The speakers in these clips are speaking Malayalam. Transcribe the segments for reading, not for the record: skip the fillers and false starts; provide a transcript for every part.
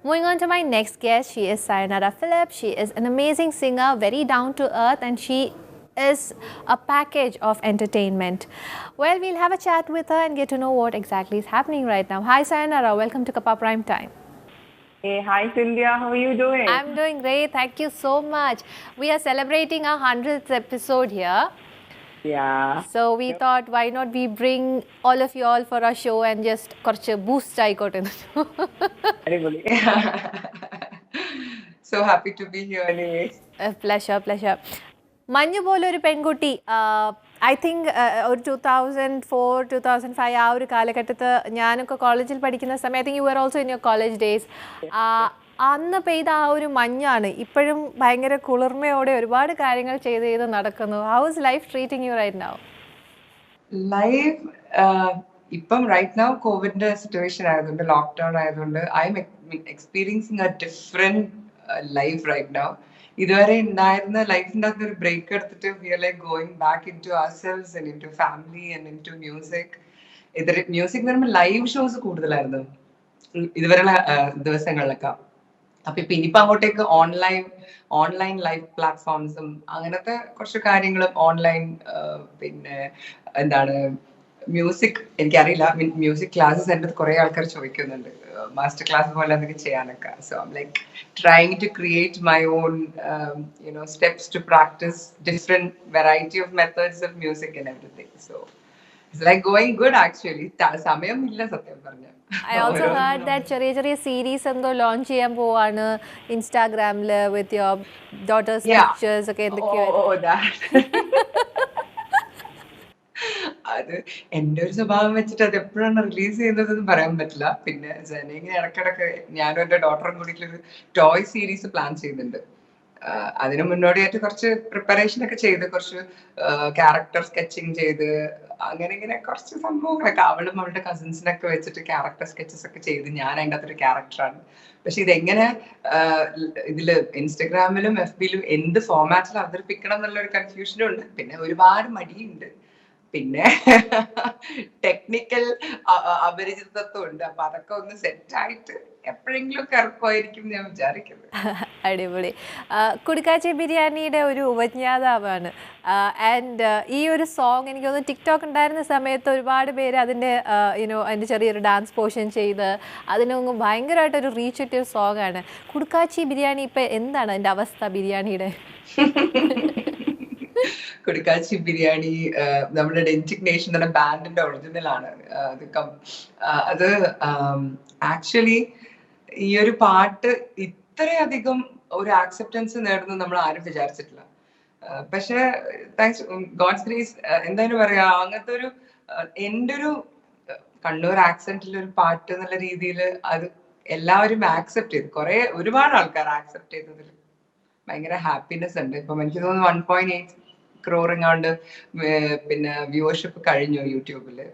Moving on to my next guest, she is Sayonara Phillips. She is an amazing singer, very down to earth, and she is a package of entertainment. Well, we'll have a chat with her and get to know what exactly is happening right now. Hi Sayonara, welcome to Kappa Prime Time. Hey, hi Cynthia, how are you doing? I'm doing great, thank you so much. We are celebrating our 100th episode here. Yeah. So we thought, why not we bring all of you all for our show and just കുറച്ച് boost ആയിക്കോട്ടെ എന്ന്. Anybody? So happy to be here anyways. Pleasure. മഞ്ഞു പോലെ ഒരു പെൺകുട്ടി ഐ തിങ്ക് ഒരു 2004-2005 ആ ഒരു കാലഘട്ടത്ത് ഞാനൊക്കെ കോളേജിൽ പഠിക്കുന്ന സമയം I think you are also in your college days അന്ന് പെയ്ത ആ ഒരു മഞ്ഞാണ് ഇപ്പോഴും ഭയങ്കര കുളിർമയോടെ ഒരുപാട് കാര്യങ്ങൾ ചെയ്ത് നടക്കുന്നു. How is life treating you right now? Life ഇപ്പം റൈറ്റ് നൗ കോവിഡിന്റെ സിറ്റുവേഷൻ ആയതുകൊണ്ട് ലോക്ക്ഡൌൺ ആയതുകൊണ്ട് I am experiencing a different life right now. ഇതുവരെ ഉണ്ടായിരുന്ന ലൈഫിൻ്റെ അകത്ത് ഒരു ബ്രേക്ക് എടുത്തിട്ട് we are like going back in to ourselves and in to family and in to music. Music എന്ന് പറയുമ്പോൾ ലൈവ് ഷോസ് കൂടുതലായിരുന്നു ഇതുവരെയുള്ള ദിവസങ്ങളിലൊക്കെ. അപ്പൊ ഇനിയിപ്പോ അങ്ങോട്ടേക്ക് ഓൺലൈൻ ലൈവ് പ്ലാറ്റ്ഫോംസും അങ്ങനത്തെ കുറച്ച് കാര്യങ്ങളും ഓൺലൈൻ പിന്നെ എന്താണ് മ്യൂസിക് എനിക്കറിയില്ല മ്യൂസിക് ക്ലാസ്സസ് എൻ്റെ കുറെ ആൾക്കാർ ചോദിക്കുന്നുണ്ട് മാസ്റ്റർ ക്ലാസ് പോലെ എന്തൊക്കെ ചെയ്യാനൊക്കെ. So I'm like trying to create my own steps to practice different variety of methods of music and everything. So it's like going good actually. സമയം ഇല്ല സത്യം പറഞ്ഞ. I also heard that ചെറിയ സീരീസ് എന്തോ ലോഞ്ച് ചെയ്യാൻ പോവാണ് ഇൻസ്റ്റാഗ്രാമില് വിത്ത് യുവർ ഡോട്ടേഴ്സ് പിക്ചേഴ്സ് ഒക്കെ എന്തൊക്കെയോ. അത് എന്റെ ഒരു സ്വഭാവം വെച്ചിട്ട് അത് എപ്പോഴാണ് റിലീസ് ചെയ്യുന്നതെന്ന് പറയാൻ പറ്റില്ല. പിന്നെ ഇങ്ങനെ ഇടക്കിടക്ക് ഞാനും എന്റെ ഡോട്ടറും കൂടിയിട്ടൊരു ടോയ് സീരീസ് പ്ലാൻ ചെയ്യുന്നുണ്ട്. അതിന് മുന്നോടിയായിട്ട് കുറച്ച് പ്രിപ്പറേഷൻ ഒക്കെ ചെയ്ത് കുറച്ച് ക്യാരക്ടർ സ്കെച്ചിങ് ചെയ്ത് അങ്ങനെ കുറച്ച് സംഭവങ്ങളൊക്കെ അവളും അവളുടെ കസിൻസിനൊക്കെ വെച്ചിട്ട് ക്യാരക്ടർ സ്കെച്ചസ് ഒക്കെ ചെയ്ത് ഞാൻ അതിൻ്റെ അകത്തൊരു ക്യാരക്ടറാണ്. പക്ഷെ ഇതെങ്ങനെ ഇതില് ഇൻസ്റ്റഗ്രാമിലും എഫ് ബിയിലും എന്ത് ഫോർമാറ്റിൽ അവതരിപ്പിക്കണം എന്നുള്ളൊരു കൺഫ്യൂഷനും ഉണ്ട്. പിന്നെ ഒരുപാട് മടിയുണ്ട്. പിന്നെ ടെക്നിക്കൽ അപരിചിതത്വം ഉണ്ട്. അപ്പൊ അതൊക്കെ ഒന്ന് സെറ്റ് ആയിട്ട് എപ്പോഴെങ്കിലും ഇറക്കുമായിരിക്കും ഞാൻ വിചാരിക്കുന്നത്. അടിപൊളി. കുടുക്കാച്ചി ബിരിയാണിയുടെ ഒരു ഉപജ്ഞാതാവാണ്. ആൻഡ് ഈ ഒരു സോങ് എനിക്ക് തോന്നുന്നു ടിക്ടോക്ക് ഉണ്ടായിരുന്ന സമയത്ത് ഒരുപാട് പേര് അതിൻ്റെ അതിൻ്റെ ചെറിയൊരു ഡാൻസ് പോർഷൻ ചെയ്ത് അതിനൊന്നും ഭയങ്കരമായിട്ടൊരു റീച്ച് കിട്ടിയ സോങ് ആണ്. കുടുക്കാച്ചി ബിരിയാണി ഇപ്പം എന്താണ് അതിൻ്റെ അവസ്ഥ ബിരിയാണിയുടെ? കുടുക്കാച്ചി ബിരിയാണി നമ്മുടെ ഡെന്റിക് നേഷൻ എന്ന ബാൻഡിന്റെ ഒറിജിനൽ ആണ്. അത് ആക്ച്വലി ഈ ഒരു പാട്ട് ഇത്രയധികം ഒരു ആക്സെപ്റ്റൻസ് നേടുന്നു നമ്മൾ ആരും വിചാരിച്ചിട്ടില്ല. പക്ഷെ താങ്ക്സ് ഗോഡ്സ് ഗ്രേസ് എന്തായാലും പറയാ അങ്ങനത്തെ ഒരു എൻ്റെ ഒരു കണ്ണൂർ ആക്സെന്റിൽ ഒരു പാട്ട് എന്നുള്ള രീതിയിൽ അത് എല്ലാവരും ആക്സെപ്റ്റ് ചെയ്തു. ഒരുപാട് ആൾക്കാർ ആക്സെപ്റ്റ് ചെയ്തതിൽ ഭയങ്കര ഹാപ്പിനെസ് ഉണ്ട്. ഇപ്പം എനിക്ക് തോന്നുന്നു 1.8 crore എങ്ങാണ്ട് പിന്നെ വ്യൂവർഷിപ്പ് കഴിഞ്ഞു യൂട്യൂബില്.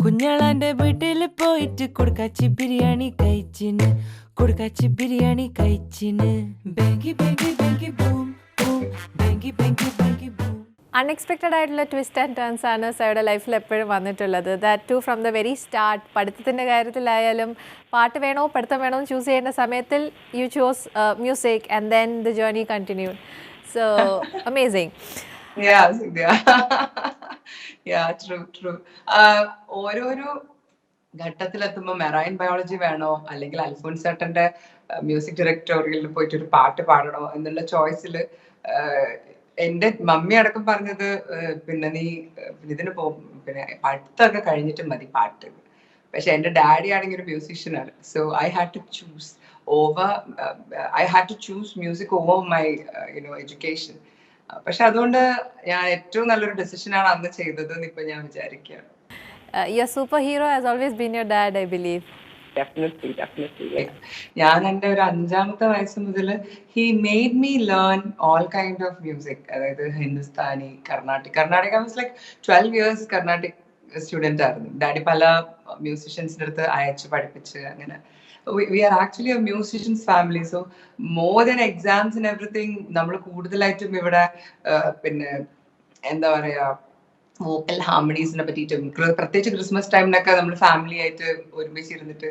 കുഞ്ഞാളാന്റെ വീട്ടില് പോയിട്ട് കൊടുക്കാച്ചി ബിരിയാണി കഴിച്ചിന് ബേങ്കി ബേങ്കി ബേങ്കി ബൂം ബൂം ബേങ്കി ബേങ്കി ബേങ്കി ബൂം. അൺഎക്സ്പെക്റ്റഡ് ആയിട്ടുള്ള ട്വിസ്റ്റ് ആൻഡ് ടേൺസ് ആണ് സയുടെ ലൈഫിൽ എപ്പോഴും വന്നിട്ടുള്ളത്. That too from the very start. പഠിത്തത്തിൻ്റെ കാര്യത്തിലായാലും പാട്ട് വേണോ പഠിത്തം വേണോ എന്ന് ചൂസ് ചെയ്യേണ്ട സമയത്തിൽ you choose music and then the journey continue. So amazing. ഓരോരോ ഘട്ടത്തിലെത്തുമ്പോൾ മെറൈൻ ബയോളജി വേണോ അല്ലെങ്കിൽ അൽഫോൻസേട്ടന്റെ മ്യൂസിക് ഡയറക്ടോറിയലിൽ പോയിട്ട് ഒരു പാട്ട് പാടണോ എന്നുള്ള ചോയ്സിൽ എന്റെ മമ്മി അടക്കം പറഞ്ഞത് പിന്നെ നീ ഇതിന് പിന്നെ പഠിത്തമൊക്കെ കഴിഞ്ഞിട്ട് മതി പാട്ട്. പക്ഷെ എന്റെ ഡാഡി ആണെങ്കിൽ ഒരു മ്യൂസീഷ്യനാണ്. So I had to choose music over my education. പക്ഷെ അതുകൊണ്ട് ഞാൻ ഏറ്റവും നല്ലൊരു ഡെസിഷനാണ് അന്ന് ചെയ്തതെന്ന് ഇപ്പൊ ഞാൻ വിചാരിക്കുകയാണ്. Your superhero has always been your dad, I believe. Definitely. ഞാൻ എൻ്റെ ഒരു 5ാമത്തെ വയസ്സ് മുതൽ he made me learn all kind of music. അതായത് Hindustani, Carnatic I was like 12 years Carnatic student ആയിരുന്നു. ഡാഡി പല മ്യൂസിഷ്യൻസിൻ്റെ അടുത്ത് അയച്ച് പഠിപ്പിച്ച് അങ്ങനെ. We are actually a musicians family. So more than exams and everything നമ്മൾ കൂടുതലായിട്ടും ഇവിടെ പിന്നെ എന്താ പറയാ വോക്കൽ ഹാർമണീസിനെ പറ്റിയിട്ടും പ്രത്യേകിച്ച് ക്രിസ്മസ് ടൈമിനൊക്കെ നമ്മൾ ഫാമിലി ആയിട്ട് ഒരുമിച്ച് ഇരുന്നിട്ട്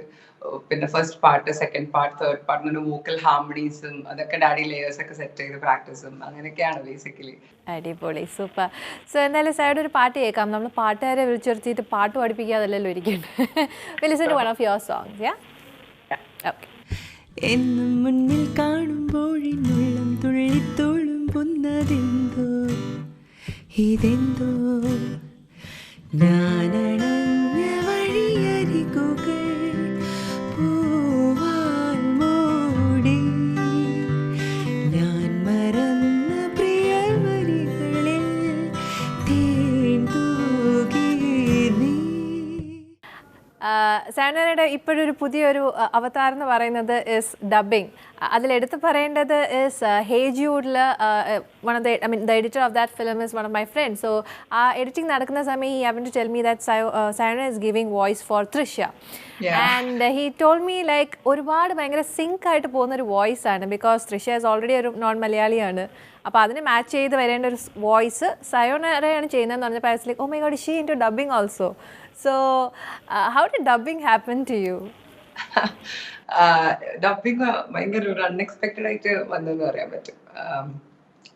പിന്നെ first part, second part, third part അങ്ങനെ വോക്കൽ ഹാർമണീസും അതൊക്കെ ഡാഡി ലെയേഴ്സ് ഒക്കെ സെറ്റ് ചെയ്ത് പ്രാക്ടീസും അങ്ങനെയൊക്കെയാണ് ബേസിക്കലി. അടിപൊളി, സൂപ്പർ. സോ എന്തായാലും സൈഡ് ഒരു പാട്ട് കേൾക്കാം. നമ്മൾ പാട്ടുകാരെ വിളിച്ചു നിർത്തിയിട്ട് പാട്ട് പഠിപ്പിക്കാതല്ലല്ലോ ഇരിക്കുന്നത്. Listen to one of your songs. Yeah, okay. എന്നും മുന്നിൽ കാണുമ്പോഴിനുള്ളം തുള്ളിത്തുളുമ്പുന്നതെന്തോ ഇതെന്തോ ഞാനണഞ്ഞ വഴിയരികുകൾ പൂവാൽ മൂടി ഞാൻ മറന്ന പ്രിയവരികളിൽ തേൻ തൂകി നീ. സാനയുടെ ഇപ്പോഴൊരു പുതിയൊരു അവതാരം എന്ന് പറയുന്നത് ഇസ് ഡബിങ്. അതിലെടുത്ത് പറയേണ്ടത് ഇസ് ഹേജ്യൂഡിൽ one of the editor of that film is one of my friends. So ആ എഡിറ്റിംഗ് നടക്കുന്ന സമയം he happen to tell me that Sana is giving voice for Trisha. And he told me like ഒരുപാട് ഭയങ്കര സിങ്ക് ആയിട്ട് പോകുന്നൊരു വോയിസ് ആണ്. ബിക്കോസ് തൃശ്യ ഇസ് ഓൾറെഡി ഒരു നോൺ മലയാളിയാണ്. അപ്പോൾ അതിന് മാച്ച് ചെയ്ത് വരേണ്ട ഒരു വോയിസ് സയോണറയാണ് ചെയ്യുന്നതെന്ന് പറഞ്ഞപ്പോൾ I was like, oh my god, she into dubbing also. So, how did dubbing happen to you? Dubbing ഭയങ്കര ഒരു അൺഎക്സ്പെക്റ്റഡ് ആയിട്ട് വന്നെന്ന് പറയാൻ പറ്റും.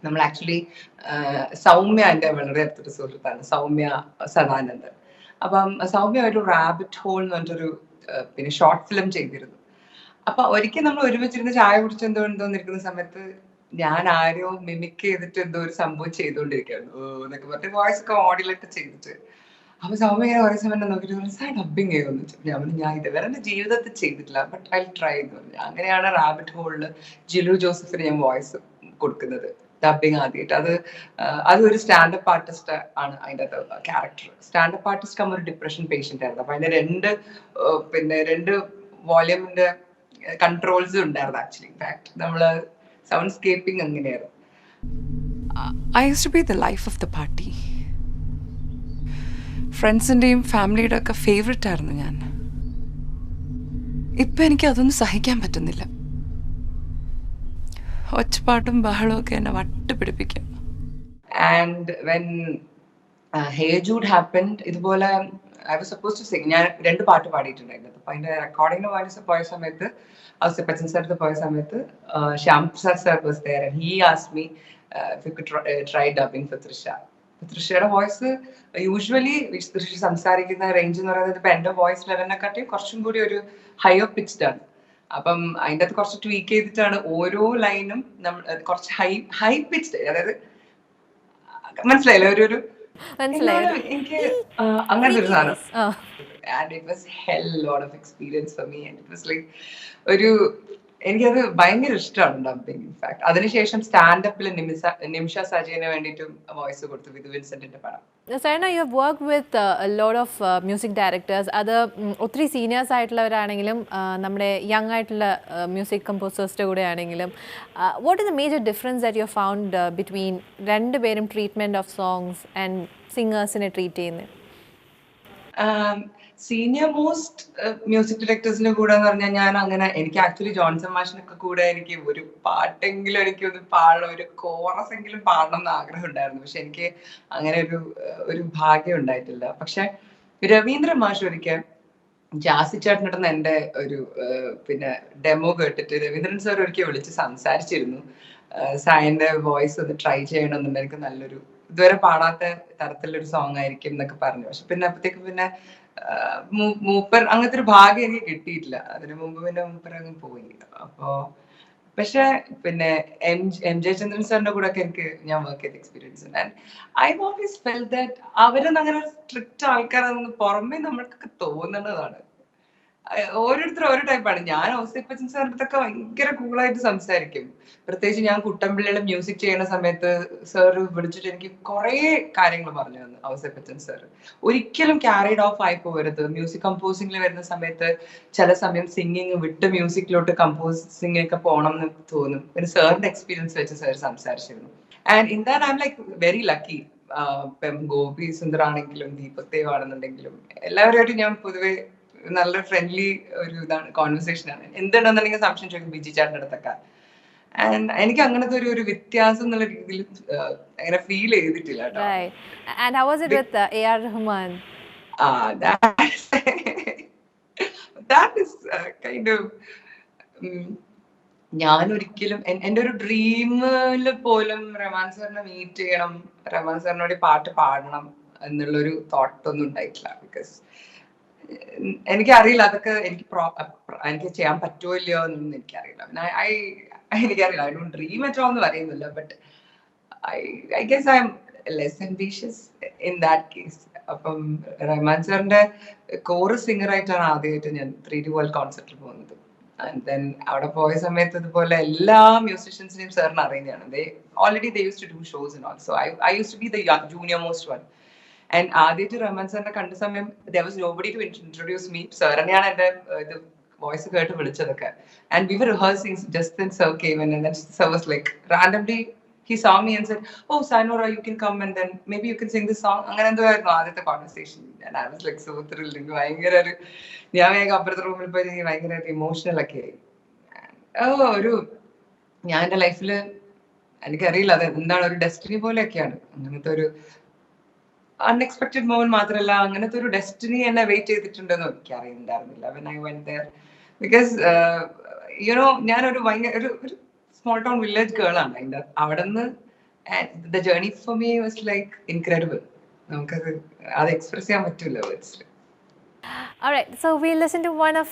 നമ്മൾ ആക്ച്വലി സൗമ്യ എൻ്റെ വളരെ അടുത്തൊരു സുഹൃത്താണ്, സൗമ്യ സദാനന്ദൻ. അപ്പം സൗമ്യ ഒരു റാബിറ്റ് ഹോൾ എന്ന് പറഞ്ഞിട്ടൊരു പിന്നെ ഷോർട്ട് ഫിലിം ചെയ്തിരുന്നു. അപ്പൊ ഒരിക്കൽ നമ്മൾ ഒരുമിച്ചിരുന്ന് ചായ കുടിച്ച് എന്തോന്നിരിക്കുന്ന സമയത്ത് ഞാൻ ആരോ മിമിക് ചെയ്തിട്ട് എന്തോ ഒരു സംഭവം ചെയ്തുകൊണ്ടിരിക്കുകയായിരുന്നു എന്നൊക്കെ പറഞ്ഞിട്ട് വോയിസ് ഒക്കെ ഓഡിയോയിലൊക്കെ ചെയ്തിട്ട്. അപ്പൊ സൗമ്യ ഇങ്ങനെ കുറേ സമയം നോക്കിയിട്ട് ഡബിങ് ചെയ്യുമെന്ന് വെച്ചു. ഞാൻ ഇതുവരെ എന്റെ ജീവിതത്തിൽ ചെയ്തിട്ടില്ല, ബട്ട് ഐ ട്രൈ എന്ന് പറഞ്ഞു. അങ്ങനെയാണ് റാബിറ്റ് ഹോളില് ജിലു ജോസഫിന് ഞാൻ വോയിസ് കൊടുക്കുന്നത്, ഡബിങ് ആദ്യമായിട്ട്. അതൊരു സ്റ്റാൻഡപ്പ് ആർട്ടിസ്റ്റ് ആണ് അതിൻ്റെ അകത്ത് ക്യാരക്ടർ. സ്റ്റാൻഡപ്പ് ആർട്ടിസ്റ്റ് ആകുമ്പോൾ ഒരു ഡിപ്രഷൻ പേഷ്യന്റ് ആയിരുന്നു. അപ്പൊ അതിന്റെ രണ്ട് വോള്യൂമിന്റെ കൺട്രോൾസ് ഉണ്ടായിരുന്നു ആക്ച്വലി. ഇൻഫാക്ട് നമ്മള് സൗണ്ട് സ്കേപ്പിംഗ് അങ്ങനെയായിരുന്നു. I used to be the life of the party. ഫ്രണ്ട്സിൻ്റെയും ഫാമിലിയുടെ ഒക്കെ ഫേവറേറ്റ് ആയിരുന്നു ഞാൻ. ഇപ്പം എനിക്ക് അതൊന്നും സഹിക്കാൻ പറ്റുന്നില്ല. ഒച്ചപ്പാട്ടും ബഹളവും ഒക്കെ എന്നെ വട്ടുപിടിപ്പിക്കും. And when Hey Jude happened, ഇതുപോലെ I was suppose to sing. ഞാൻ 2 പാട്ട് പാടിയിട്ടുണ്ടായിരുന്നു. അപ്പൊ അതിന്റെ റെക്കോർഡിങ്ങിന് പോയ സമയത്ത് ഔസേപ്പച്ചൻ സാറിന് പോയ സമയത്ത് Shyam Prasad sir was there and he asked me if you could try dubbing for Trisha. തൃശ്യയുടെ വോയിസ് യൂഷ്വലി തൃശ്യ സംസാരിക്കുന്ന റേഞ്ച് എന്ന് പറയുന്നത് ഇപ്പൊ എന്റെ വോയിസ് ലെവലിനെക്കാട്ടി കുറച്ചും കൂടി ഒരു ഹയർ പിച്ച്ഡ് ആണ്. അപ്പം അതിൻ്റെ അകത്ത് കുറച്ച് ട്വീക്ക് ചെയ്തിട്ടാണ് ഓരോ ലൈനും നമ്മൾ കുറച്ച് ഹൈ പിച്ച്ഡ്, അതായത് മനസ്സിലായില്ലേ ഒരു എനിക്ക് അങ്ങനത്തെ ഒരു സാധനം. And it was hell lot of experience for me, and it was like എനിക്കത് ഭയങ്കര ഇഷ്ടമാണ് ഡബിങ്. ഇൻഫാക്ട് അതിനുശേഷം സ്റ്റാൻഡപ്പിൽ നിമിഷ സജീന് വേണ്ടിയിട്ടും വോയിസ് കൊടുത്തു വിധു വിൻസെന്റിന്റെ പടം. Saina, you have worked with a lot of music directors. അത് ഒത്തിരി സീനിയേഴ്സ് ആയിട്ടുള്ളവരാണെങ്കിലും നമ്മുടെ യങ് ആയിട്ടുള്ള മ്യൂസിക് കമ്പോസേഴ്സിൻ്റെ കൂടെ ആണെങ്കിലും what is the major difference that you found between രണ്ടുപേരും ട്രീറ്റ്മെൻറ്റ് ഓഫ് സോങ്സ് ആൻഡ് സിംഗേഴ്സിനെ ട്രീറ്റ് ചെയ്യുന്നത്? സീനിയർ മോസ്റ്റ് മ്യൂസിക് ഡയറക്ടേഴ്സിന്റെ കൂടെ എന്ന് പറഞ്ഞാൽ ഞാൻ അങ്ങനെ എനിക്ക് ആക്ച്വലി ജോൺസൺ മാഷിനൊക്കെ കൂടെ എനിക്ക് ഒരു പാട്ടെങ്കിലും എനിക്കൊന്ന് പാടണം, ഒരു കോറസ് എങ്കിലും പാടണം എന്ന് ആഗ്രഹം ഉണ്ടായിരുന്നു. പക്ഷെ എനിക്ക് അങ്ങനെ ഒരു ഭാഗ്യം ഉണ്ടായിട്ടില്ല. പക്ഷെ രവീന്ദ്ര മാഷ് ഒരിക്കൽ ജാസി ചേട്ടനിടുന്ന എൻ്റെ ഒരു പിന്നെ ഡെമോ കേട്ടിട്ട് രവീന്ദ്രൻ സാർ ഒരിക്കൽ വിളിച്ച് സംസാരിച്ചിരുന്നു, സായന്റെ വോയിസ് ഒന്ന് ട്രൈ ചെയ്യണമെന്നുണ്ട്, എനിക്ക് നല്ലൊരു ഇതുവരെ പാടാത്ത തരത്തിലൊരു സോങ് ആയിരിക്കും എന്നൊക്കെ പറഞ്ഞു. പക്ഷെ പിന്നെ അപ്പത്തേക്ക് പിന്നെ മൂപ്പർ അങ്ങനത്തെ ഒരു ഭാഗ്യം എനിക്ക് കിട്ടിയിട്ടില്ല. അതിനു മുമ്പ് പിന്നെ മൂപ്പർ അങ്ങ് പോയി. അപ്പോ പക്ഷെ പിന്നെ എം ജയചന്ദ്രൻ സാറിന്റെ കൂടെ ഒക്കെ ഞാൻ വർക്ക് ചെയ്ത എക്സ്പീരിയൻസ് ഉണ്ട്. And I always felt that അവരൊന്നും അങ്ങനെ സ്ട്രിക്റ്റ് ആൾക്കാരൊന്നും പുറമെ നമ്മൾക്കൊക്കെ തോന്നുന്നതാണ്. ഓരോരുത്തരും ഓരോ ടൈപ്പാണ്. ഞാൻ ഔസേപ്പച്ചൻ സാറിന്റെ അടുത്തൊക്കെ ഭയങ്കര കൂളായിട്ട് സംസാരിക്കും. പ്രത്യേകിച്ച് ഞാൻ കുട്ടമ്പിള്ളിയുടെ മ്യൂസിക് ചെയ്യുന്ന സമയത്ത് സാറ് വിളിച്ചിട്ട് എനിക്ക് കുറെ കാര്യങ്ങൾ പറഞ്ഞു തന്നു ഔസേപ്പച്ചൻ സാർ. ഒരിക്കലും ക്യാരിഡ് ഓഫ് ആയി പോകരുത്. മ്യൂസിക് കമ്പോസിംഗിൽ വരുന്ന സമയത്ത് ചില സമയം സിംഗിങ് വിട്ട് മ്യൂസിക്കിലോട്ട് കമ്പോസിംഗ് ഒക്കെ പോകണം എന്ന് തോന്നും. പിന്നെ സാറിന്റെ എക്സ്പീരിയൻസ് വെച്ച് സാർ സംസാരിച്ചിരുന്നു. And in that I M like very lucky. Gopi Sundar ആണെങ്കിലും ദീപക് ദേവ് ആണെന്നുണ്ടെങ്കിലും എല്ലാവരുമായിട്ട് ഞാൻ പൊതുവെ നല്ല ഫ്രണ്ട്ലി ഒരു ഇതാണ്, കോൺവെർസേഷൻ ആണ്. എന്തുണ്ടെന്നുണ്ടെങ്കിൽ സംശയം ചോദിക്കും ബിജി ചേട്ടൻ്റെ അടുത്തൊക്കെ. ആൻഡ് എനിക്ക് അങ്ങനത്തെ ഒരു വ്യത്യാസം എന്നുള്ള രീതിയിൽ അങ്ങനെ ഫീൽ ചെയ്തിട്ടില്ല കേട്ടോ. Right. And how was it with A.R. Rahman? That is kind of ഞാൻ ഒരിക്കലും എൻ്റെ ഒരു ഡ്രീമിൽ പോലും റഹ്മാൻ സാറിനെ മീറ്റ് ചെയ്യണം, റഹ്മാൻ സാറിനോട് പാട്ട് പാടണം എന്നുള്ളൊരു തോട്ടൊന്നും ഉണ്ടായിട്ടില്ല. ബിക്കോസ് എനിക്കറിയില്ല അതൊക്കെ എനിക്ക് ചെയ്യാൻ പറ്റുമോ ഇല്ലയോ എന്നൊന്നും എനിക്കറിയില്ല. എനിക്കറിയില്ല, I don't dream at all എന്ന് പറയുന്നില്ല, but I guess I am less ambitious in that case. അപ്പം റഹ്മാൻ സാറിന്റെ കോറസ് സിംഗർ ആയിട്ടാണ് ആദ്യമായിട്ട് ഞാൻ 3D വേൾഡ് കോൺസെർട്ടിൽ പോകുന്നത്. ആൻഡ് ദെൻ അവിടെ പോയ സമയത്ത് ഇതുപോലെ എല്ലാ മ്യൂസിഷ്യൻസിനെയും സാറിന് അറിയുന്നതാണ്. they used to do shows and all, so I used to be the junior most one. And ആദ്യമായിട്ട് റഹ്മാൻ സാറിനെ കണ്ട സമയം there was nobody to introduce me. സാറിനെയാണ് എന്റെ ഇത് വോയിസ് കേട്ട് വിളിച്ചതൊക്കെ. And we were rehearsing just then sir came in, and then sir was like randomly he saw me and said, "Oh Sainora, you can come and then maybe you can sing this song." അങ്ങനെ എന്തോ ആയിരുന്നു ആദ്യത്തെ conversation. And I was like so thrilled. ഭയങ്കര ഒരു ഞാൻ വേഗം അപ്പുറത്തെ റൂമിൽ പോയി ഭയങ്കര ഇമോഷണൽ ഒക്കെ ആയി. ഒരു ഞാൻ എൻ്റെ ലൈഫിൽ എനിക്കറിയില്ല അത് എന്താണ്, ഒരു ഡെസ്റ്റിനി പോലെയൊക്കെയാണ്. അങ്ങനത്തെ ഒരു അൺഎക്സ്പെക്ടഡ് മൊമെന്റ് മാത്രമല്ല, അങ്ങനത്തെ ഒരു ഡെസ്റ്റിനി എന്നെ വെയിറ്റ് ചെയ്തിട്ടുണ്ടെന്ന് എനിക്ക് അറിയുന്നുണ്ടായിരുന്നില്ല when I went there. Because ഞാനൊരു ഭയങ്കര ഒരു സ്മോൾ ടൗൺ വില്ലേജ് ഗേൾ ആണ്. അതിൻ്റെ അവിടെ നിന്ന് the journey for me was like incredible. നമുക്കത് അത് എക്സ്പ്രസ് ചെയ്യാൻ പറ്റില്ല വേർഡ്സിൽ. Alright, so we'll listen to one of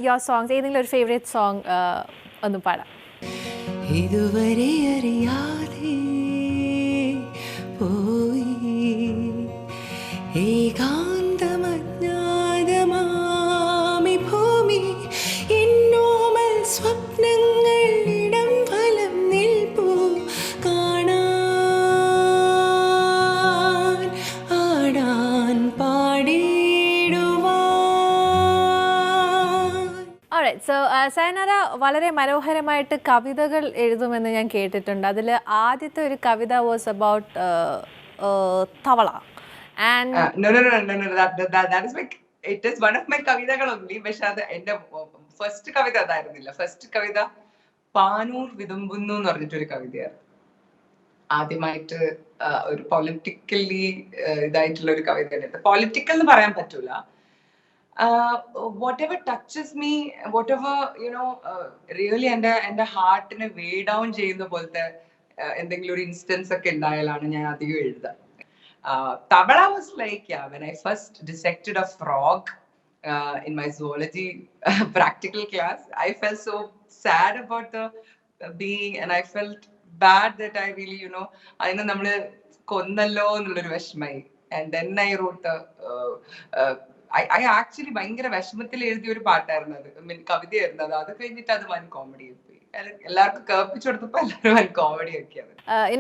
your songs. ഏതെങ്കിലും ഒരു ഫേവറേറ്റ് സോങ് ഒന്ന് പാടാം. ഇതുവരെ അറിയാതെ പോയി ഏകാന്തമജ്ഞാതമാമി ഭൂമി എന്നോമൽ സ്വപ്നങ്ങൾ ഇടം ഫലം നിൽപ്പൂ കാണാൻ ആടാൻ പാടിടുവാൻ. Alright, so സയനറ വളരെ മനോഹരമായിട്ട് കവിതകൾ എഴുതുമെന്ന് ഞാൻ കേട്ടിട്ടുണ്ട്. അതിൽ ആദ്യത്തെ ഒരു കവിത വാസ് അബൌട്ട് തവള. And No, that is like, it is one of my കവിതകൾ only. പക്ഷെ അത് എന്റെ ഫസ്റ്റ് കവിത അതായിരുന്നില്ല. ഫസ്റ്റ് കവിത പാനൂർ വിതുമ്പുന്നു എന്ന് പറഞ്ഞിട്ടൊരു കവിതയാണ്. ആദ്യമായിട്ട് ഒരു പൊളിറ്റിക്കലി ഇതായിട്ടുള്ള ഒരു കവിതയാണ്. പൊളിറ്റിക്കൽ എന്ന് പറയാൻ പറ്റൂല. whatever touches me, whatever really എൻ്റെ ഹാർട്ടിനെ വേ ഡൗൺ ചെയ്യുന്ന പോലത്തെ എന്തെങ്കിലും ഒരു ഇൻസ്റ്റൻസ് ഒക്കെ ഉണ്ടായാലാണ് ഞാൻ അധികം എഴുതുക. Tabla was like, when I first dissected a frog in my zoology practical class, I felt so sad about the being, and I felt bad that I really, അതിനെ നമ്മള് കൊന്നല്ലോ എന്നുള്ളൊരു വിഷമായി. And then I wrote I actually ഭയങ്കര വിഷമത്തിൽ എഴുതിയ ഒരു പാട്ടായിരുന്നു അത്, കവിതയായിരുന്നു അത്. അത് കഴിഞ്ഞിട്ട് അത് വൻ കോമഡി ആയി. എല്ലാവർക്കും കേൾപ്പിച്ചു കൊടുത്തപ്പോൾ എല്ലാവരും വൻ കോമഡി ഒക്കെയാണ്.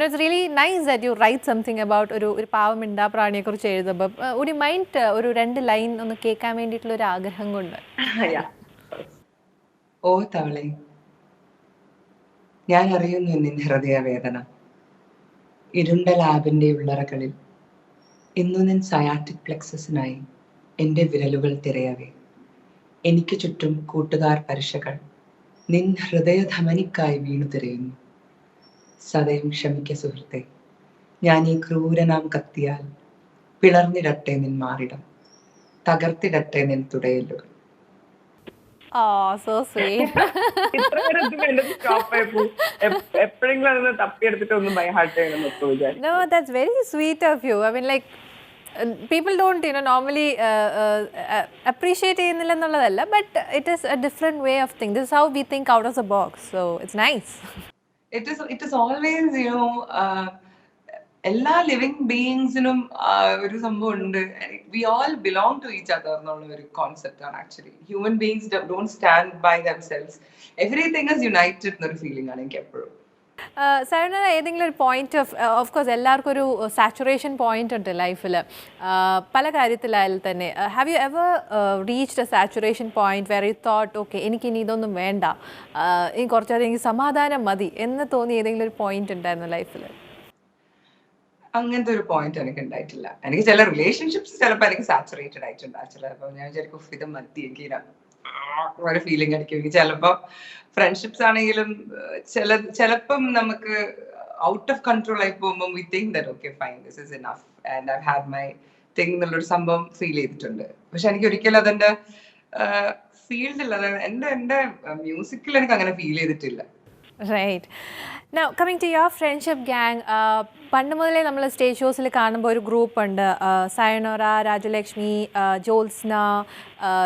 It's really nice that you write something about ഒരു പാവം മിണ്ടാ പ്രാണിയെ കുറിച്ച് എഴുതുമ്പോൾ. ഒരു മൈൻഡ് ഒരു 2 ലൈൻ ഒന്ന് കേൾക്കാൻ വേണ്ടിയിട്ടുള്ള ഒരു ആഗ്രഹം കൊണ്ട്. ഓ തവളെ, ഞാൻ അറിയുന്നു നിന്റെ ഹൃദയവേദന. ഇരുണ്ട ലാബിന്റെ ഉള്ളറകളിൽ ഇന്നു നിൻ സയാറ്റിക് പ്ലെക്സസിനായി എൻ്റെ വിരലുകൾ തിരയവേ. എനിക്ക് ചുറ്റും കൂട്ടുകാർ പരീക്ഷകൾ നിൻ ഹൃദയധമനിക്കായി വീണു തിരയുന്നു. സദയം ക്ഷമിക്ക സുഹൃത്തെ, ഞാൻ ഈ ക്രൂരനാം കത്തിയാൽ പിളർന്നിടട്ടെ നിൻ മാറിടം, തകർത്തിടട്ടെ നിൻ തുടയലുകൾ. Oh, so sweet. No, that's very sweet of you. I mean, like, people don't normally appreciate ചെയ്യുന്നില്ല എന്നുള്ളതല്ല, but it is a different way of thinking. This is how we think out of the box, so it's nice. It is always എല്ലാ ലിവിങ് ബീയിങ്സിനും ഒരു സംഭവം ഉണ്ട്. We all belong to each other എന്നുള്ള ഒരു കോൺസെപ്റ്റ് ആണ് actually. Human beings don't stand by themselves. Everything is united എന്നൊരു ഫീലിംഗ് ആണ് എനിക്ക് എപ്പോഴും. സൈനറ, ഏതെങ്കിലും ഒരു പോയിന്റ് ഓഫ് കോഴ്സ് എല്ലാവർക്കും ഒരു സാച്ചുറേഷൻ പോയിന്റ് ഉണ്ട് ലൈഫിൽ, പല കാര്യത്തിലായാലും തന്നെ. Have you ever reached A saturation point were you thought okay എനിക്കിനി ഇതൊന്നും വേണ്ട, ഇനി കുറച്ചധികം എനിക്ക് സമാധാനം മതി എന്ന് തോന്നി ഏതെങ്കിലും ഒരു പോയിന്റ് ഉണ്ടായിരുന്നു ലൈഫിൽ? അങ്ങനത്തെ ഒരു പോയിന്റ് എനിക്ക് ഉണ്ടായിട്ടില്ല. എനിക്ക് ചില റിലേഷൻഷിപ്സ് ചിലപ്പോൾ എനിക്ക് സാച്ചുറേറ്റഡ് ആയിട്ടുണ്ട്. ചിലപ്പോൾ ഞാൻ വിചാരിക്കും ഇത് മതി, എനിക്ക് ഒരു ഫീലിംഗ് അടിക്കും എനിക്ക്. ചിലപ്പോ ഫ്രണ്ട്ഷിപ്സ് ആണെങ്കിലും ചിലപ്പം നമുക്ക് ഔട്ട് ഓഫ് കൺട്രോൾ ആയി പോകുമ്പോൾ we think that okay fine this is enough and I have my thing എന്നുള്ളൊരു സംഭവം ഫീൽ ചെയ്തിട്ടുണ്ട്. പക്ഷെ എനിക്ക് ഒരിക്കലും അതെന്റെ ഫീൽഡിൽ എന്റെ മ്യൂസിക്കിൽ എനിക്ക് അങ്ങനെ ഫീൽ ചെയ്തിട്ടില്ല. Right. Now coming to your friendship gang, പണ്ട് മുതലേ നമ്മൾ സ്റ്റേജ് ഷോസിൽ കാണുമ്പോൾ ഒരു ഗ്രൂപ്പ് ഉണ്ട്, സയനോറ, രാജലക്ഷ്മി, ജോത്സ്ന,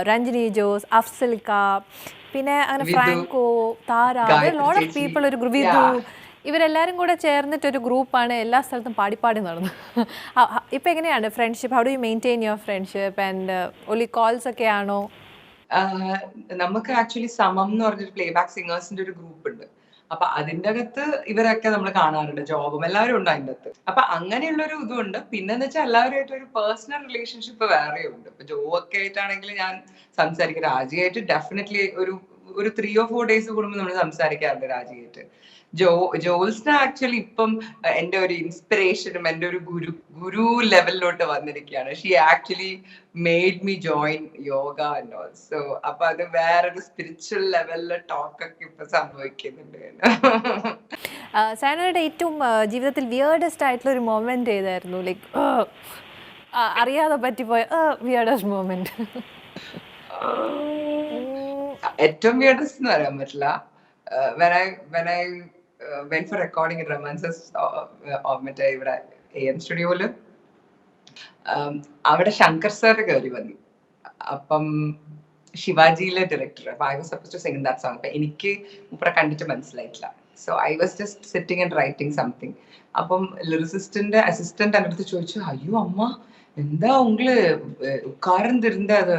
രഞ്ജിനി ജോസ്, അഫ്സൽക്ക, പിന്നെ അങ്ങനെ Franco, Thara, lot of people, ഒരു വിധു, ഇവരെല്ലാവരും കൂടെ ചേർന്നിട്ടൊരു ഗ്രൂപ്പാണ് എല്ലാ സ്ഥലത്തും പാടി നടന്നു. ഇപ്പം എങ്ങനെയാണ് friendship? How do you maintain your friendship and only calls ഒക്കെ ആണോ? നമുക്ക് ആക്ച്വലി സമം എന്ന് പറഞ്ഞൊരു പ്ലേ ബാക്ക് സിംഗേഴ്സിന്റെ ഒരു ഗ്രൂപ്പ് ഉണ്ട്. അപ്പൊ അതിന്റെ അകത്ത് ഇവരൊക്കെ നമ്മൾ കാണാറുണ്ട്, ജോബും എല്ലാവരും ഉണ്ട് അതിൻ്റെ അകത്ത്. അപ്പൊ അങ്ങനെയുള്ളൊരു ഇതുണ്ട്. പിന്നെന്ന് വെച്ചാൽ എല്ലാവരുമായിട്ട് ഒരു പേഴ്സണൽ റിലേഷൻഷിപ്പ് വേറെയുണ്ട്. ഇപ്പൊ ജോ ഒക്കെ ആയിട്ടാണെങ്കിൽ ഞാൻ സംസാരിക്കും, രാജിയായിട്ട് ഡെഫിനറ്റ്ലി ഒരു 3 or 4 days കൂടുമ്പോൾ നമ്മൾ സംസാരിക്കാറുണ്ട് രാജിയായിട്ട്. ജോൽസിന് ആക്ച്വലി ഇപ്പം എന്റെ ഒരു ഇൻസ്പിറേഷനും എന്റെ ഒരു ഗുരു ലെവലിലോട്ട് വന്നിരിക്കുകയാണ്. She actually made me join yoga and all. So അപ്പൊ അത് വേറൊരു സ്പിരിച്വൽ ലെവലിലെ ടോക്കൊക്കെ ഇപ്പൊ സംഭവിക്കുന്നുണ്ട്. സയനോയുടെ ഏറ്റവും ജീവിതത്തിൽ വിയേർഡസ്റ്റ് ആയിട്ടുള്ള ഒരു മൊമെന്റ് ഏതായിരുന്നു? ലൈക്ക് അറിയാതെ പറ്റിപ്പോയ വിയേർഡസ്റ്റ് മൊമെന്റ്? ഏറ്റവും വിയേർഡസ്റ്റ് എന്ന് പറയാൻ പറ്റില്ല. when I went for recording in Romances മറ്റേ ഇവിടെ AM സ്റ്റുഡിയോയില് അവിടെ ശങ്കർ സാർ കയറി വന്നു. അപ്പം ശിവാജിയിലെ ഡയറക്ടർ. അപ്പൊ I was suppose to sing that song. അപ്പൊ എനിക്ക് മൂപ്പരെ കണ്ടിട്ട് മനസ്സിലായിട്ടില്ല. So I was just sitting and writing something. അപ്പം ലിറിസിസ്റ്റിന്റെ അസിസ്റ്റന്റ് എൻ്റെ അടുത്ത് ചോദിച്ചു, അയ്യോ അമ്മ എന്താ ഉങ്ങള് ഉക്കാരം തരുന്ന അത്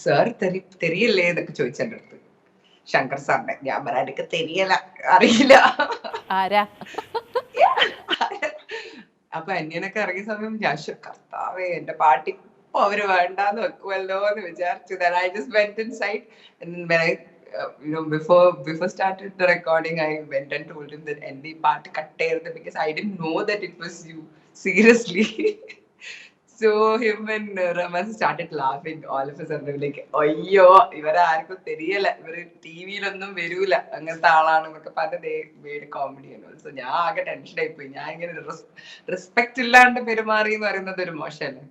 സാർ തെരിയല്ലേ എന്നൊക്കെ ചോദിച്ചു എൻ്റെ അടുത്ത്. ശങ്കർ സാറിന്റെ. ഞാൻ പറയാൻ എനിക്ക് തെരിയല, അറിയില്ല. അപ്പൊ അന്യനൊക്കെ ഇറങ്ങിയ സമയം ഞാൻ കർത്താവേ എന്റെ പാട്ട് ഇപ്പൊ അവര് വേണ്ടാന്ന് വെക്കുമല്ലോ എന്ന് വിചാരിച്ചു. I just went inside and then when I before started the recording I went and told him that എന്റെ ഈ പാട്ട് കട്ട് ചെയ്യരുത് because I didn't know that it was you, seriously. So him and Raman started laughing all of a sudden, like അയ്യോ ഇവരെ ആർക്കും തെരിയല, ഇവര് ടിവിയിലൊന്നും വരൂല, അങ്ങനത്തെ ആളാണെന്നൊക്കെ പറഞ്ഞ് മേഡ് കോമഡി. സോ ഞാൻ ആകെ ടെൻഷൻ ആയിപ്പോയി. ഞാൻ ഇങ്ങനെ റെസ്പെക്ട് ഇല്ലാണ്ട് പെരുമാറി എന്ന് പറയുന്നത് ഒരു മോശമല്ലേ.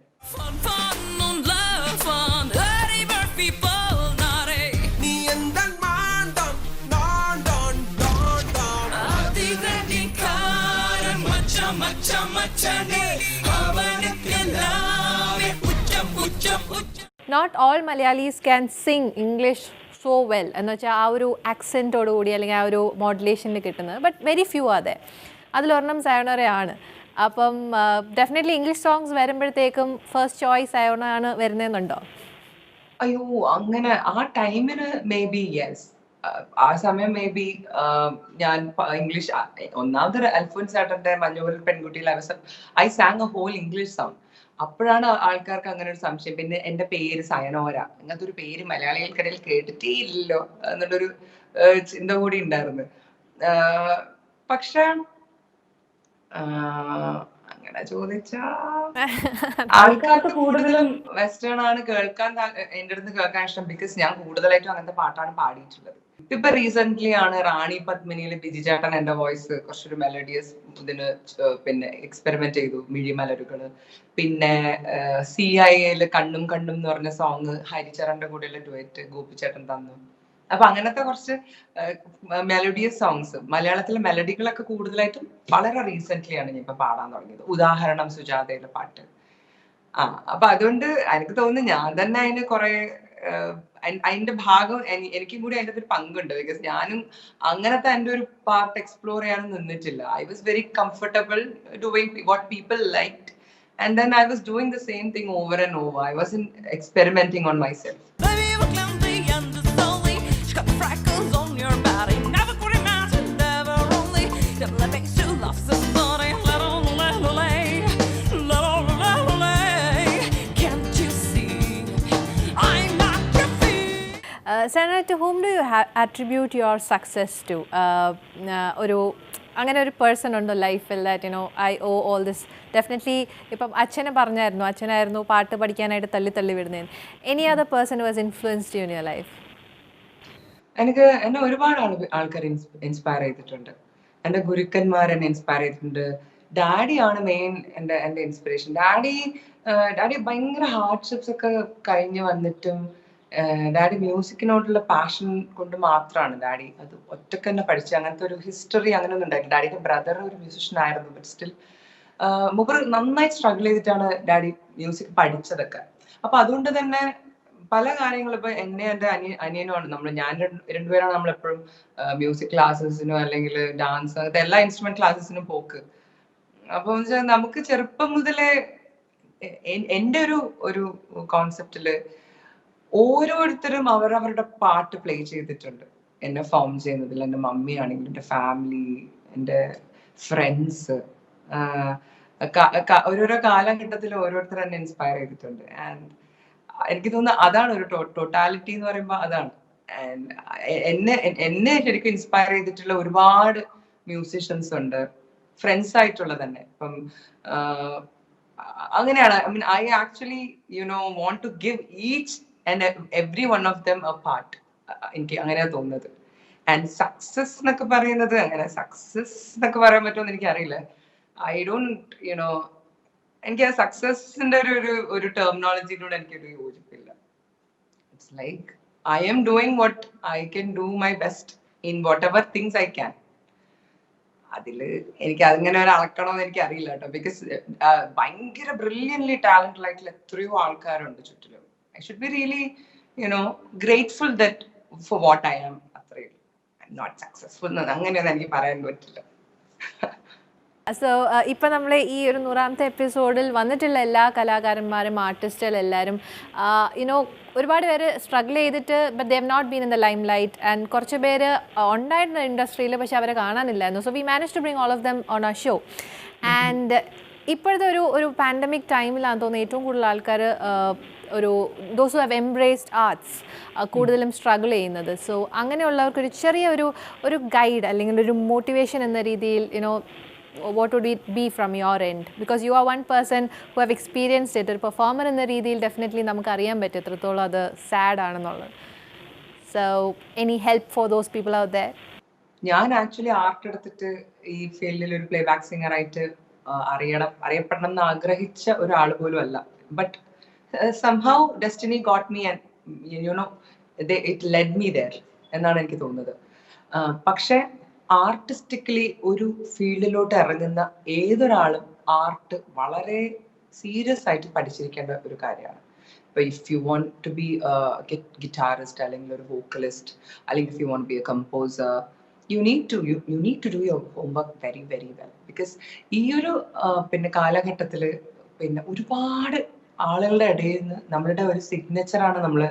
Not all Malayalis can sing English so well എന്ന് വെച്ചാൽ ആ ഒരു ആക്സെൻറ്റോട് കൂടി അല്ലെങ്കിൽ ആ ഒരു മോഡുലേഷനിൽ കിട്ടുന്നത്. ബട്ട് വെരി ഫ്യൂ അതെ. അതിലൊരെണ്ണം സയോണറയാണ്. അപ്പം ഡെഫിനറ്റ്ലി ഇംഗ്ലീഷ് സോങ്സ് വരുമ്പോഴത്തേക്കും ഫസ്റ്റ് ചോയ്സ് സയോണ ആണ് വരുന്നതെന്നുണ്ടോ? അയ്യോ അങ്ങനെ ആ ടൈമിന് മേ ബി യെസ്. ആ സമയം മേ ബി ഞാൻ ഇംഗ്ലീഷ് ഒന്നാമത് അൽഫോൻസ് ചേട്ടന്റെ മഞ്ഞുപോൽ പെൺകുട്ടിയിൽ I sang a whole English song. അപ്പോഴാണ് ആൾക്കാർക്ക് അങ്ങനെ ഒരു സംശയം. പിന്നെ എന്റെ പേര് സയനോര, അങ്ങനത്തെ ഒരു പേര് മലയാളികൾക്കിടയിൽ കേട്ടിട്ടേ ഇല്ലല്ലോ എന്നുള്ളൊരു ചിന്ത കൂടി ഉണ്ടായിരുന്നു. പക്ഷെ അങ്ങനെ ചോദിച്ചാ ആൾക്കാർക്ക് കൂടുതലും വെസ്റ്റേൺ ആണ് കേൾക്കാൻ എന്റെ അടുത്ത് കേൾക്കാൻ ഇഷ്ടം. ബിക്കോസ് ഞാൻ കൂടുതലായിട്ടും അങ്ങനത്തെ പാട്ടാണ് പാടിയിട്ടുള്ളത്. ഇപ്പൊ റീസെന്റ്ലി ആണ് റാണി പത്മിനിയില് ബിജി ചേട്ടൻ എന്റെ വോയിസ് കുറച്ചൊരു മെലഡിയസ് ഇതിന് പിന്നെ എക്സ്പെരിമെന്റ് ചെയ്തു, മിഴി മലരുകള്. പിന്നെ CIAയില് കണ്ണും കണ്ണും എന്ന് പറഞ്ഞ സോങ് ഹരിചരന്റെ കൂടെയുള്ള ഡുവറ്റ് ഗോപിച്ചേട്ടൻ തന്നു. അപ്പൊ അങ്ങനത്തെ കുറച്ച് മെലഡിയസ് സോങ്സ് മലയാളത്തിലെ മെലഡികളൊക്കെ കൂടുതലായിട്ടും വളരെ റീസെന്റ്ലി ആണ് ഞാൻ ഇപ്പൊ പാടാൻ തുടങ്ങിയത്. ഉദാഹരണം സുജാതയിലെ പാട്ട്. അപ്പൊ അതുകൊണ്ട് എനിക്ക് തോന്നുന്നു ഞാൻ തന്നെ അതിന് കുറെ അതിന്റെ ഭാഗം എനിക്കും കൂടി അതിന്റെ ഒരു പങ്കുണ്ട്. ബിക്കോസ് ഞാനും അങ്ങനത്തെ അതിന്റെ ഒരു പാർട്ട് എക്സ്പ്ലോർ ചെയ്യാൻ നിന്നിട്ടില്ല. I was very comfortable doing what people liked and then I was doing the same thing over and over. I wasn't experimenting on myself. Sana, to whom do you attribute your success to? ഒരു അങ്ങനെ ഒരു പേഴ്സൺ ഉണ്ടോ ലൈഫിൽ that you know I owe all this definitely? ഇപ്പം അച്ഛനെ പറഞ്ഞായിരുന്നു, അച്ഛനായിരുന്നു പാട്ട് പഠിക്കാനായിട്ട് തള്ളി വിടുന്നതെന്ന്. Any other person was influenced you in your life? എന്നെ ഒരുപാട് ആൾക്കാർ ഇൻസ്പയർ ചെയ്തിട്ടുണ്ട്. എൻ്റെ ഗുരുക്കന്മാർ എന്നെ ഇൻസ്പയർ ചെയ്തിട്ടുണ്ട്. ഡാഡിയാണ് മെയിൻ എൻ്റെ ഇൻസ്പിറേഷൻ. ഡാഡി ഭയങ്കര ഹാർഡ്ഷിപ്സ് ഒക്കെ കഴിഞ്ഞ് വന്നിട്ടും ഡാഡി മ്യൂസിക്കിനോടുള്ള പാഷൻ കൊണ്ട് മാത്രമാണ് ഡാഡി അത് ഒറ്റക്ക് തന്നെ പഠിച്ചത്. അങ്ങനത്തെ ഒരു ഹിസ്റ്ററി അങ്ങനെ ഒന്നും ഉണ്ടായില്ല. ഡാഡിയുടെ ബ്രദർ ഒരു മ്യൂസിഷ്യൻ ആയിരുന്നു, ബട്ട് സ്റ്റിൽ മുബർ നന്നായി സ്ട്രഗിൾ ചെയ്തിട്ടാണ് ഡാഡി മ്യൂസിക് പഠിച്ചതൊക്കെ. അപ്പൊ അതുകൊണ്ട് തന്നെ പല കാര്യങ്ങളും ഇപ്പൊ എൻ്റെ അനിയനുമാണ് ഞാൻ രണ്ടുപേരാണ് നമ്മളെപ്പോഴും മ്യൂസിക് ക്ലാസ്സസിനോ അല്ലെങ്കിൽ ഡാൻസ് അങ്ങനത്തെ എല്ലാ ഇൻസ്ട്രുമെന്റ് ക്ലാസ്സസിനും പോക്ക്. അപ്പൊ നമുക്ക് ചെറുപ്പം മുതലേ എൻ്റെ ഒരു കോൺസെപ്റ്റില് ഓരോരുത്തരും അവരവരുടെ പാട്ട് പ്ലേ ചെയ്തിട്ടുണ്ട് എന്നെ ഫോം ചെയ്യുന്നതിൽ. എൻ്റെ മമ്മി ആണെങ്കിലും എൻ്റെ ഫാമിലി, എൻ്റെ ഫ്രണ്ട്സ്, ഓരോരോ കാലഘട്ടത്തിൽ ഓരോരുത്തർ എന്നെ ഇൻസ്പയർ ചെയ്തിട്ടുണ്ട്. ആൻഡ് എനിക്ക് തോന്നുന്നു അതാണ് ഒരു ടോട്ടാലിറ്റി എന്ന് പറയുമ്പോൾ അതാണ്. എന്നെ ശരിക്കും ഇൻസ്പയർ ചെയ്തിട്ടുള്ള ഒരുപാട് മ്യൂസിഷ്യൻസ് ഉണ്ട്, ഫ്രണ്ട്സ് ആയിട്ടുള്ള തന്നെ. ഇപ്പം അങ്ങനെയാണ്. I mean I actually want to give each and every one of them a part. എനിക്ക് അങ്ങനെയാണ് തോന്നുന്നത്. ആൻഡ് സക്സസ് എന്നൊക്കെ പറയുന്നത്, അങ്ങനെ സക്സസ് എന്നൊക്കെ പറയാൻ പറ്റുമെന്ന് എനിക്കറിയില്ല. ഐ ഡോണ്ട് എനിക്ക് ആ സക്സസിന്റെ ഒരു ടെർമിനോളജിയിലൂടെ എനിക്കൊരു യോജിപ്പില്ല. It's like I am doing what I can do my best in what ever things I can. അതില് എനിക്ക് അതിങ്ങനെ ഒരു അളക്കണമെന്ന് എനിക്ക് അറിയില്ല കേട്ടോ. ബിക്കോസ് ഭയങ്കര ബ്രില്യൻലി ടാലന്റഡ് ആയിട്ടുള്ള എത്രയോ ആൾക്കാരുണ്ട് ചുറ്റിലും. I should be really grateful that for what I am. അത്രയും നോട്ട് സക്സസ്ഫുൾ അങ്ങനെയൊന്നും എനിക്ക് പറയാൻ പറ്റില്ല. സോ ഇപ്പം നമ്മൾ ഈ ഒരു 100ാമത്തെ എപ്പിസോഡിൽ വന്നിട്ടുള്ള എല്ലാ കലാകാരന്മാരും ആർട്ടിസ്റ്റുകളെല്ലാവരും യുനോ ഒരുപാട് പേര് സ്ട്രഗിൾ ചെയ്തിട്ട് but they have not been in the limelight. And കുറച്ച് പേര് ഉണ്ടായിരുന്ന ഇൻഡസ്ട്രിയിൽ പക്ഷെ അവരെ കാണാനില്ലായിരുന്നു. So we manage to bring all of them on our show. And ഇപ്പോഴത്തെ ഒരു പാൻഡമിക് ടൈമിലാണെന്ന് തോന്നുന്നു ഏറ്റവും കൂടുതൽ ആൾക്കാർ ഒരു those who have embraced arts കൂടുതലും സ്ട്രഗിൾ ചെയ്യുന്നത്. സോ അങ്ങനെയുള്ളവർക്കൊരു ചെറിയ ഒരു ഗൈഡ് അല്ലെങ്കിൽ ഒരു മോട്ടിവേഷൻ എന്ന രീതിയിൽ you know what would it be from your end? Because you are one person who have experienced it. ഒരു പെർഫോമർ എന്ന രീതിയിൽ ഡെഫിനറ്റ്ലി നമുക്ക് അറിയാൻ പറ്റും എത്രത്തോളം അത് സാഡ് ആണെന്നുള്ളത്. So any help for those people out there? ഞാൻ ആക്ച്വലി ആർട്ട് എടുത്തിട്ട് ഈ ഫീൽഡിൽ ഒരു പ്ലേ ബാക്ക് സിംഗർ ആയിട്ട് അറിയപ്പെടണം എന്ന് ആഗ്രഹിച്ച ഒരാൾ പോലും അല്ല. But somehow destiny got me and it led me there എന്നാണ് എനിക്ക് തോന്നുന്നത്. പക്ഷെ ആർട്ടിസ്റ്റിക്കലി ഒരു ഫീൽഡിലോട്ട് ഇറങ്ങുന്ന ഏതൊരാളും ആർട്ട് വളരെ സീരിയസ് ആയിട്ട് പഠിച്ചിരിക്കേണ്ട ഒരു കാര്യമാണ്. ഇപ്പൊ if you want to be guitarist അല്ലെങ്കിൽ ഒരു വോക്കലിസ്റ്റ് അല്ലെങ്കിൽ if you want be a composer, you need to do your homework very very well. Because ഈ ഒരു പിന്നെ കാലഘട്ടത്തില് പിന്നെ ഒരുപാട് ആളുകളുടെ ഇടയിൽ നിന്ന് നമ്മളുടെ ഒരു സിഗ്നേച്ചറാണ് നമ്മൾ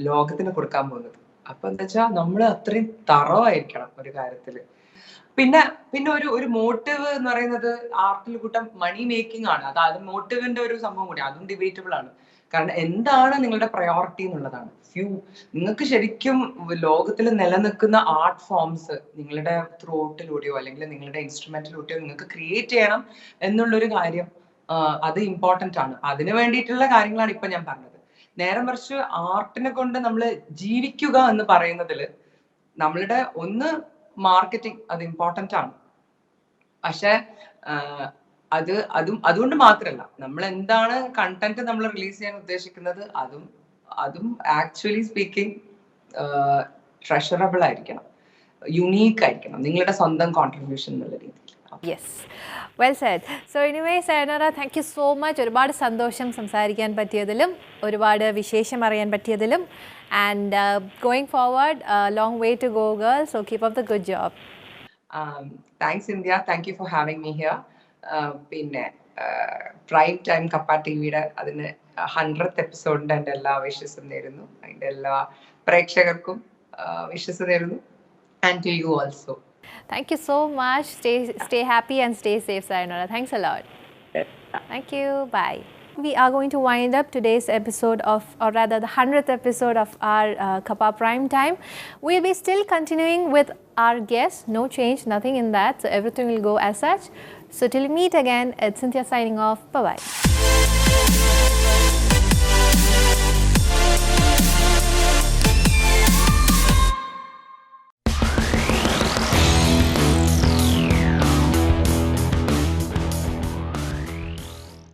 ലോകത്തിന് കൊടുക്കാൻ പോകുന്നത്. അപ്പൊ എന്താ വെച്ചാൽ നമ്മൾ അത്രയും തറവായിരിക്കണം ഒരു കാര്യത്തില്. പിന്നെ ഒരു മോട്ടീവ് എന്ന് പറയുന്നത് ആർട്ടിൽ കൂട്ടം മണി മേക്കിംഗ് ആണ്. അത് മോട്ടീവിന്റെ ഒരു സംഭവം കൂടി, അതും ഡിബേറ്റബിൾ ആണ്. കാരണം എന്താണ് നിങ്ങളുടെ പ്രയോറിറ്റി എന്നുള്ളതാണ്. നിങ്ങൾക്ക് ശരിക്കും ലോകത്തിൽ നിലനിൽക്കുന്ന ആർട്ട് ഫോംസ് നിങ്ങളുടെ ത്രോട്ടിലൂടെയോ അല്ലെങ്കിൽ നിങ്ങളുടെ ഇൻസ്ട്രുമെന്റിലൂടെയോ നിങ്ങൾക്ക് ക്രിയേറ്റ് ചെയ്യണം എന്നുള്ളൊരു കാര്യം, അത് ഇമ്പോർട്ടന്റ് ആണ്. അതിന് വേണ്ടിയിട്ടുള്ള കാര്യങ്ങളാണ് ഇപ്പൊ ഞാൻ പറഞ്ഞത്. നേരെ മറിച്ച് ആർട്ടിനെ കൊണ്ട് നമ്മൾ ജീവിക്കുക എന്ന് പറയുന്നതില് നമ്മളുടെ ഒന്ന് മാർക്കറ്റിംഗ് അത് ഇമ്പോർട്ടന്റ് ആണ്. പക്ഷെ അതുകൊണ്ട് മാത്രമല്ല, നമ്മൾ എന്താണ് കണ്ടന്റ് നമ്മൾ റിലീസ് ചെയ്യാൻ ഉദ്ദേശിക്കുന്നത് അതും ആക്ച്വലി സ്പീക്കിംഗ് ട്രഷറബിൾ ആയിരിക്കണം, യുണീക്ക് ആയിരിക്കണം, നിങ്ങളുടെ സ്വന്തം കോൺട്രിബ്യൂഷൻ എന്നുള്ള രീതിയിൽ. Yes, well said. So anyway sayonara, thank you so much. ഒരുപാട് സന്തോഷം സംസാരിക്കാൻ പറ്റിയതിലും ഒരുപാട് വിശേഷം അറിയാൻ പറ്റിയതിലും. And going forward, long way to go girl. So keep up the good job. Thanks India, thank you for having me here. പിന്നെ പ്രൈം ടൈം കപ്പ ടിവിയുടെ അതിന് 100th എപ്പിസോഡിന്റെ എൻ്റെ എല്ലാ വിഷസും നേരുന്നു. അതിൻ്റെ എല്ലാ പ്രേക്ഷകർക്കും വിഷസ് നേരുന്നു. And to you also. Thank you so much. Stay happy and stay safe, Sayonara. Thanks a lot. Yes. Thank you. Bye. We are going to wind up today's episode of, or rather the 100th episode of our Kappa Prime Time. We'll be still continuing with our guests. No change, nothing in that. So everything will go as such. So till we meet again, it's Cynthia signing off. Bye-bye.